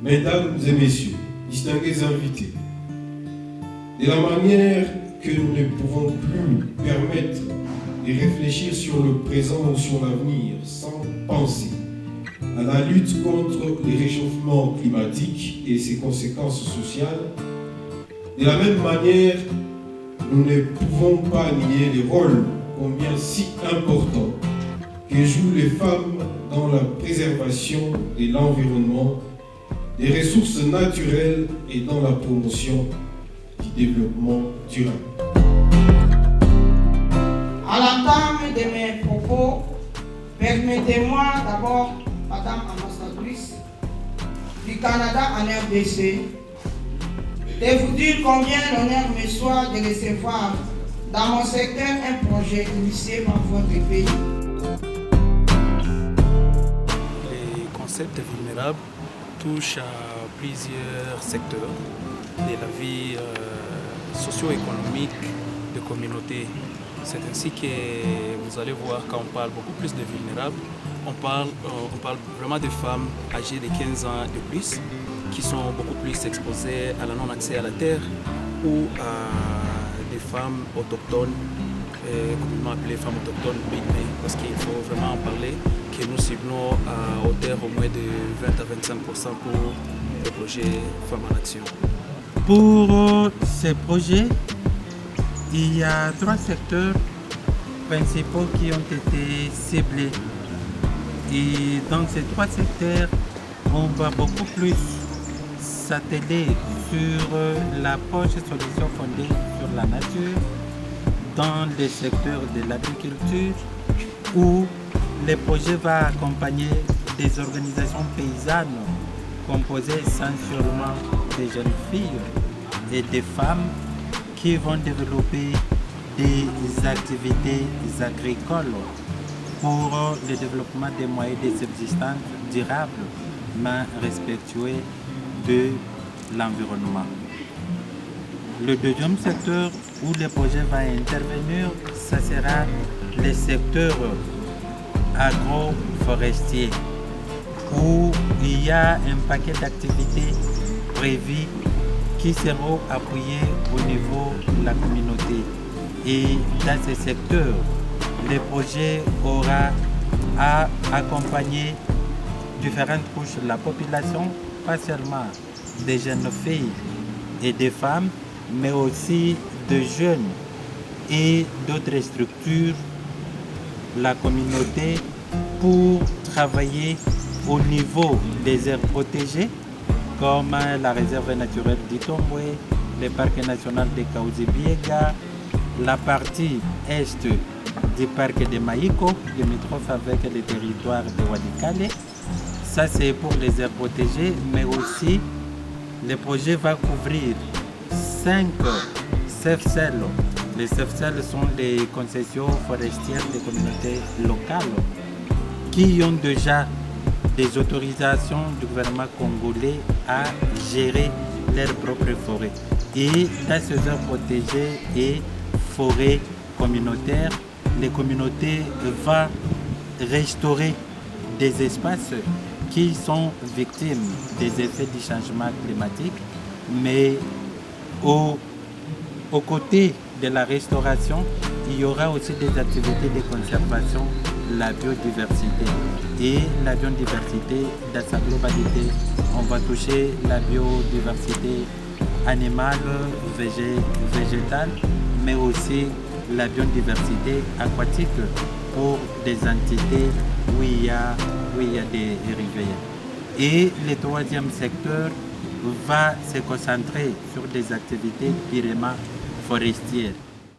Mesdames et messieurs, distingués invités, de la manière que nous ne pouvons plus permettre de réfléchir sur le présent ou sur l'avenir sans penser à la lutte contre le réchauffement climatique et ses conséquences sociales, de la même manière, nous ne pouvons pas nier le rôle combien si important que jouent les femmes dans la préservation de l'environnement, des ressources naturelles et dans la promotion du développement durable. À l'entame de mes propos, permettez-moi d'abord, Madame ambassadrice du Canada en RDC, de vous dire combien l'honneur me soit de recevoir dans mon secteur un projet initié par votre pays. Les concepts vulnérables touchent à plusieurs secteurs de la vie socio-économique des communautés. C'est ainsi que vous allez voir quand on parle beaucoup plus de vulnérables, on parle vraiment de femmes âgées de 15 ans et plus qui sont beaucoup plus exposées à la non-accès à la terre ou à des femmes autochtones, communément appelées femmes autochtones pygmées, parce qu'il faut vraiment en parler, que nous ciblons à hauteur au moins de 20 à 25% pour le projet Femmes en Action. Pour ces projets, il y a 3 secteurs principaux qui ont été ciblés. Et dans ces 3 secteurs, on va beaucoup plus s'atteler sur l'approche solution fondée sur la nature, dans le secteur de l'agriculture, où le projet va accompagner des organisations paysannes composées essentiellement de jeunes filles et des femmes qui vont développer des activités agricoles pour le développement des moyens de subsistance durables, mais respectueux de l'environnement. Le deuxième secteur où le projet va intervenir, ce sera le secteur agroforestier, où il y a un paquet d'activités prévues qui seront appuyées au niveau de la communauté. Et dans ce secteur, le projet aura à accompagner différentes couches de la population, pas seulement des jeunes filles et des femmes, mais aussi de jeunes et d'autres structures, la communauté, pour travailler au niveau des aires protégées, comme la réserve naturelle d'Itombwe, le parc national de Kaouzi-Biega, la partie est du parc de Maïko, limitrophe avec le territoire de Walikale. Ça, c'est pour les aires protégées, mais aussi le projet va couvrir 5 CFCL. Les CFCL sont des concessions forestières des communautés locales qui ont déjà des autorisations du gouvernement congolais à gérer leurs propres forêts. Et dans ces aires protégées et forêts communautaires, les communautés vont restaurer des espaces qui sont victimes des effets du changement climatique, mais aux côtés de la restauration, il y aura aussi des activités de conservation de la biodiversité. Et la biodiversité, dans sa globalité, on va toucher la biodiversité animale, végétale, mais aussi la biodiversité aquatique pour des entités où il y a des rivières. Et le troisième secteur va se concentrer sur des activités purement forestières.